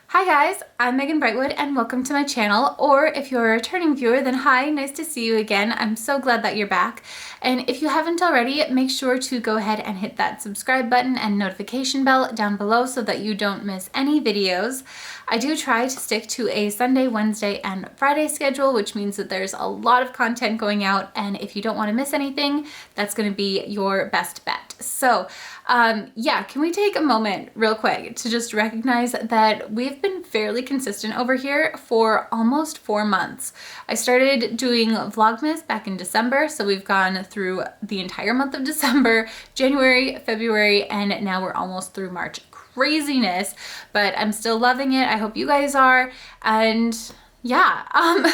Hi guys, I'm Megan Brightwood and welcome to my channel, or if you're a returning viewer, then hi, nice to see you again. I'm so glad that you're back. And if you haven't already, make sure to go ahead and hit that subscribe button and notification bell down below so that you don't miss any videos. I do try to stick to a Sunday, Wednesday, and Friday schedule, which means that there's a lot of content going out, and if you don't want to miss anything, that's going to be your best bet. So yeah, can we take a moment real quick to just recognize that we've been fairly consistent over here for almost 4 months. I started doing Vlogmas back in December, so we've gone through the entire month of December, January, February, and now we're almost through March. Craziness, but I'm still loving it. I hope you guys are. And yeah,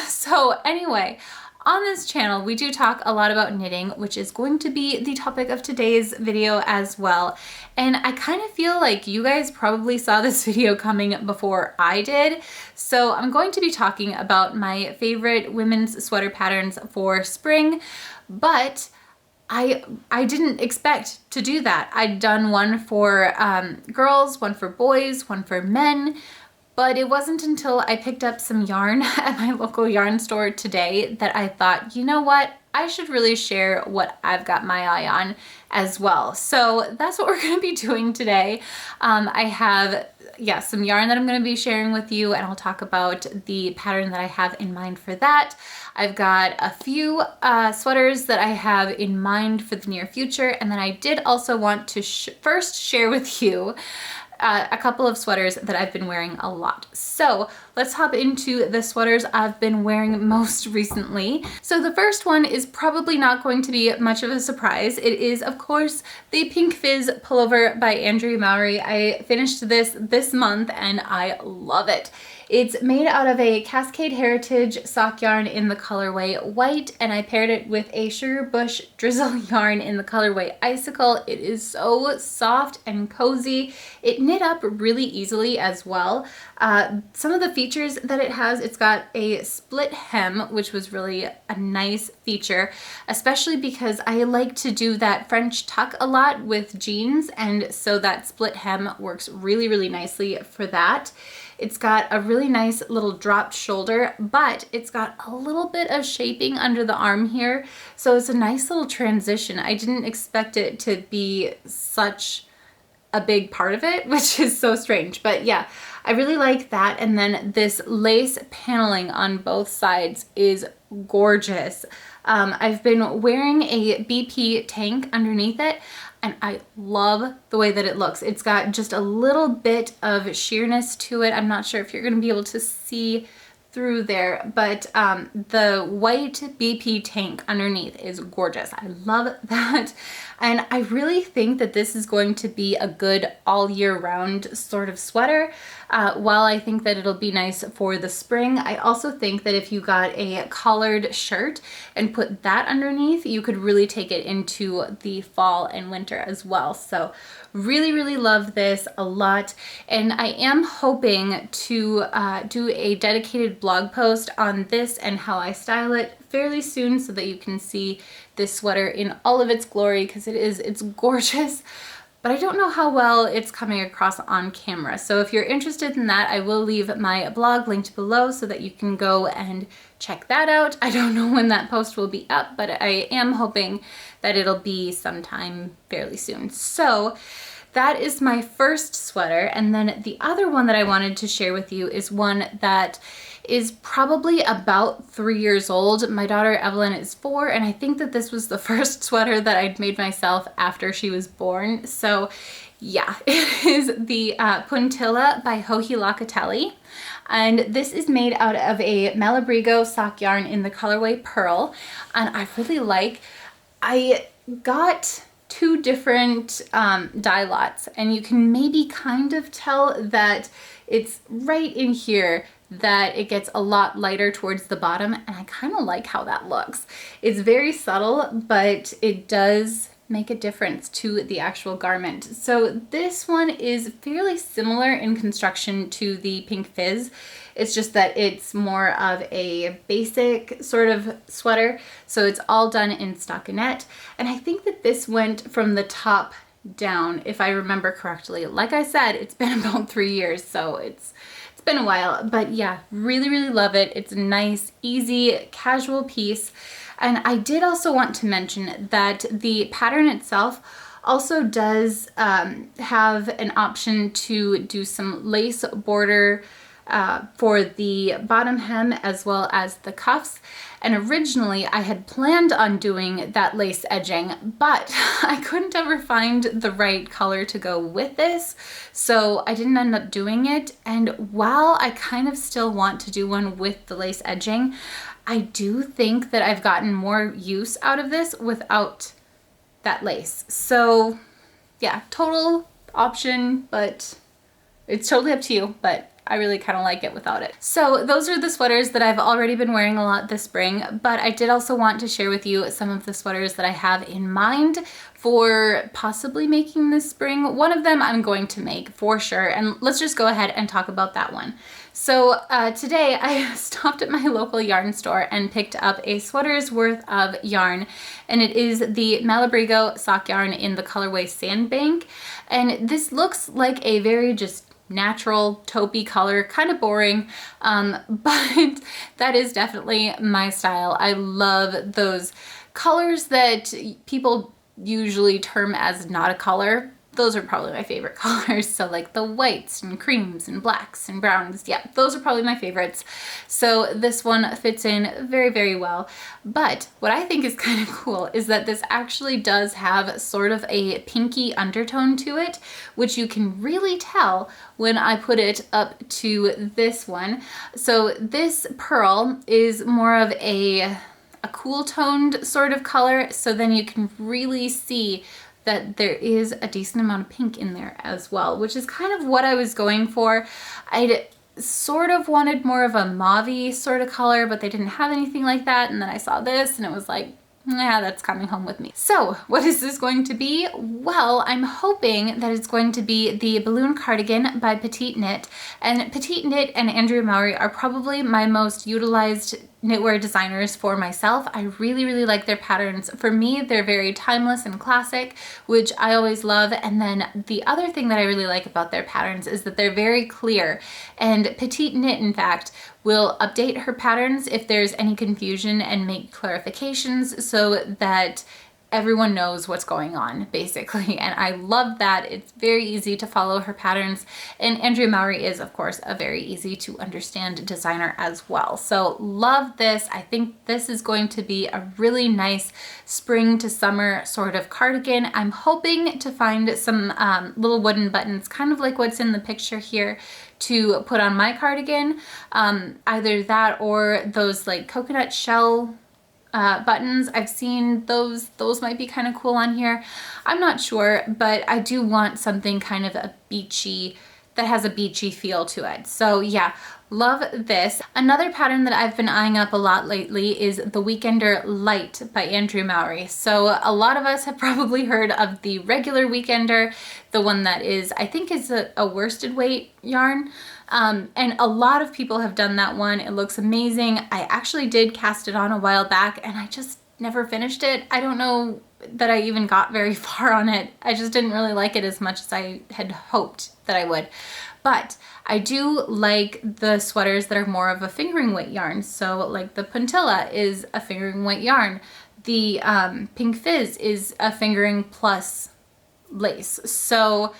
so anyway, on this channel, we do talk a lot about knitting, which is going to be the topic of today's video as well. And I kind of feel like you guys probably saw this video coming before I did. So I'm going to be talking about my favorite women's sweater patterns for spring, but I didn't expect to do that. I'd done one for girls, one for boys, one for men, but it wasn't until I picked up some yarn at my local yarn store today that I thought, you know what? I should really share what I've got my eye on as well. So that's what we're going to be doing today. I have, some yarn that I'm going to be sharing with you, and I'll talk about the pattern that I have in mind for that. I've got a few sweaters that I have in mind for the near future, and then I did also want to first share with you a couple of sweaters that I've been wearing a lot. So let's hop into the sweaters I've been wearing most recently. So the first one is probably not going to be much of a surprise. It is, of course, the Pink Fizz Pullover by Andrea Mowry. I finished this month and I love it. It's made out of a Cascade Heritage sock yarn in the colorway White, and I paired it with a Sugar Bush Drizzle yarn in the colorway Icicle. It is so soft and cozy. It knit up really easily as well. Some of the features that it has, it's got a split hem, which was really a nice feature, especially because I like to do that French tuck a lot with jeans, and so that split hem works really, really nicely for that. It's got a really nice little dropped shoulder, but it's got a little bit of shaping under the arm here, so it's a nice little transition. I didn't expect it to be such a big part of it, which is so strange, but yeah, I really like that. And then this lace paneling on both sides is gorgeous. I've been wearing a BP tank underneath it, and I love the way that it looks. It's got just a little bit of sheerness to it. I'm not sure if you're going to be able to see through there, but the white BP tank underneath is gorgeous. I love that. And I really think that this is going to be a good all year round sort of sweater. While I think that it'll be nice for the spring, I also think that if you got a collared shirt and put that underneath, you could really take it into the fall and winter as well. So really, really love this a lot. And I am hoping to do a dedicated blog post on this and how I style it fairly soon so that you can see this sweater in all of its glory, because it's gorgeous. But I don't know how well it's coming across on camera. So if you're interested in that, I will leave my blog linked below so that you can go and check that out. I don't know when that post will be up, but I am hoping that it'll be sometime fairly soon. So that is my first sweater. And then the other one that I wanted to share with you is one that is probably about 3 years old. My daughter Evelyn is 4, and I think that this was the first sweater that I'd made myself after she was born. So yeah, it is the Puntilla by Joji Locatelli. And this is made out of a Malabrigo sock yarn in the colorway Pearl. And I got 2 different dye lots, and you can maybe kind of tell that it's right in here that it gets a lot lighter towards the bottom, and I kind of like how that looks. It's very subtle, but it does make a difference to the actual garment. So this one is fairly similar in construction to the Pink Fizz. It's just that it's more of a basic sort of sweater. So it's all done in stockinette. And I think that this went from the top down, if I remember correctly. Like I said, it's been about 3 years, so it's been a while, but yeah, really, really love it. It's a nice, easy, casual piece. And I did also want to mention that the pattern itself also does have an option to do some lace border for the bottom hem as well as the cuffs. And originally I had planned on doing that lace edging, but I couldn't ever find the right color to go with this, so I didn't end up doing it. And while I kind of still want to do one with the lace edging, I do think that I've gotten more use out of this without that lace. So yeah, total option, but it's totally up to you, but I really kind of like it without it. So those are the sweaters that I've already been wearing a lot this spring, but I did also want to share with you some of the sweaters that I have in mind for possibly making this spring. One of them I'm going to make for sure, and let's just go ahead and talk about that one. So today I stopped at my local yarn store and picked up a sweater's worth of yarn, and it is the Malabrigo sock yarn in the colorway Sandbank. And this looks like a very just natural taupey color, kind of boring, but that is definitely my style. I love those colors that people usually term as not a color. Those are probably my favorite colors. So like the whites and creams and blacks and browns. Yeah, those are probably my favorites. So this one fits in very, very well. But what I think is kind of cool is that this actually does have sort of a pinky undertone to it, which you can really tell when I put it up to this one. So this pearl is more of a cool toned sort of color. So then you can really see that there is a decent amount of pink in there as well, which is kind of what I was going for. I'd sort of wanted more of a mauve-y sort of color, but they didn't have anything like that. And then I saw this and it was like, yeah, that's coming home with me. So what is this going to be? Well, I'm hoping that it's going to be the Balloon Cardigan by Petite Knit. And Petite Knit and Andrea Mowry are probably my most utilized knitwear designers for myself. I really, really like their patterns. For me, they're very timeless and classic, which I always love. And then the other thing that I really like about their patterns is that they're very clear. And Petite Knit, in fact, will update her patterns if there's any confusion and make clarifications so that everyone knows what's going on, basically. And I love that. It's very easy to follow her patterns. And Andrea Mowry is, of course, a very easy to understand designer as well. So love this. I think this is going to be a really nice spring to summer sort of cardigan. I'm hoping to find some little wooden buttons, kind of like what's in the picture here, to put on my cardigan. Either that or those like coconut shell buttons. I've seen those might be kind of cool on here. I'm not sure, but I do want something kind of a beachy, that has a beachy feel to it. So yeah, love this. Another pattern that I've been eyeing up a lot lately is the Weekender Light by Andrea Mowry. So a lot of us have probably heard of the regular Weekender, the one that is, I think is a worsted weight yarn. And a lot of people have done that one. It looks amazing. I actually did cast it on a while back and I just never finished it. I don't know that I even got very far on it. I just didn't really like it as much as I had hoped that I would. But I do like the sweaters that are more of a fingering weight yarn. So like the Puntilla is a fingering weight yarn. The Pink Fizz is a fingering plus lace. So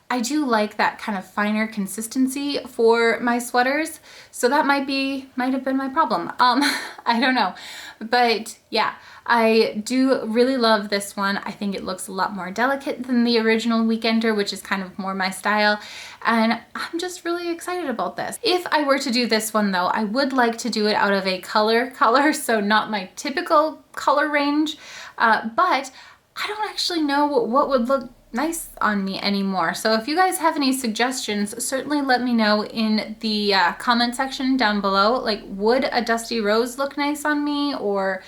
I do like that kind of finer consistency for my sweaters. So that might have been my problem. I don't know. But yeah, I do really love this one. I think it looks a lot more delicate than the original Weekender, which is kind of more my style. And I'm just really excited about this. If I were to do this one though, I would like to do it out of a color, so not my typical color range. But I don't actually know what would look nice on me anymore. So if you guys have any suggestions, certainly let me know in the comment section down below. Like, would a dusty rose look nice on me, or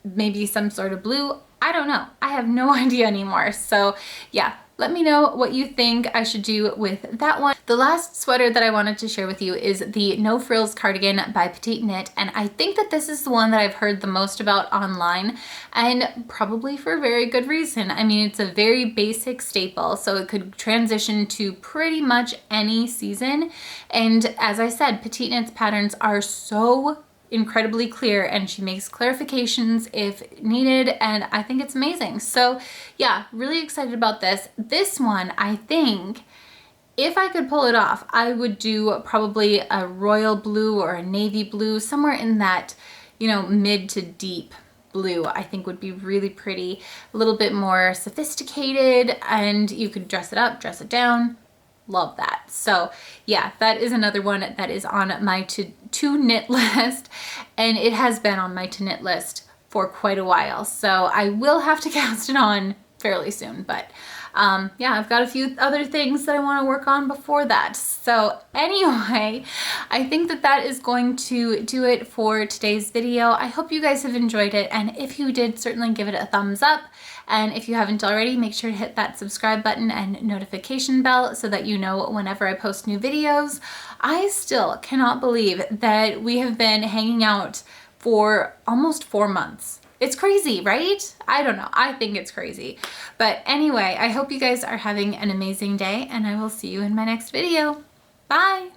maybe some sort of blue? I don't know. I have no idea anymore. So yeah, let me know what you think I should do with that one. The last sweater that I wanted to share with you is the No Frills cardigan by Petite Knit, and I think that this is the one that I've heard the most about online, and probably for very good reason. I mean, it's a very basic staple, so it could transition to pretty much any season, and as I said, Petite Knit's patterns are so incredibly clear, and she makes clarifications if needed, and I think it's amazing. So yeah, really excited about this. This one, I think if I could pull it off, I would do probably a royal blue or a navy blue, somewhere in that, you know, mid to deep blue. I think would be really pretty, a little bit more sophisticated, and you could dress it up, dress it down. Love that. So yeah, that is another one that is on my to knit list, and it has been on my to knit list for quite a while. So I will have to cast it on fairly soon, but yeah, I've got a few other things that I want to work on before that. So anyway, I think that that is going to do it for today's video. I hope you guys have enjoyed it, and if you did, certainly give it a thumbs up. And if you haven't already, make sure to hit that subscribe button and notification bell so that you know whenever I post new videos. I still cannot believe that we have been hanging out for almost 4 months. It's crazy, right? I don't know. I think it's crazy. But anyway, I hope you guys are having an amazing day, and I will see you in my next video. Bye!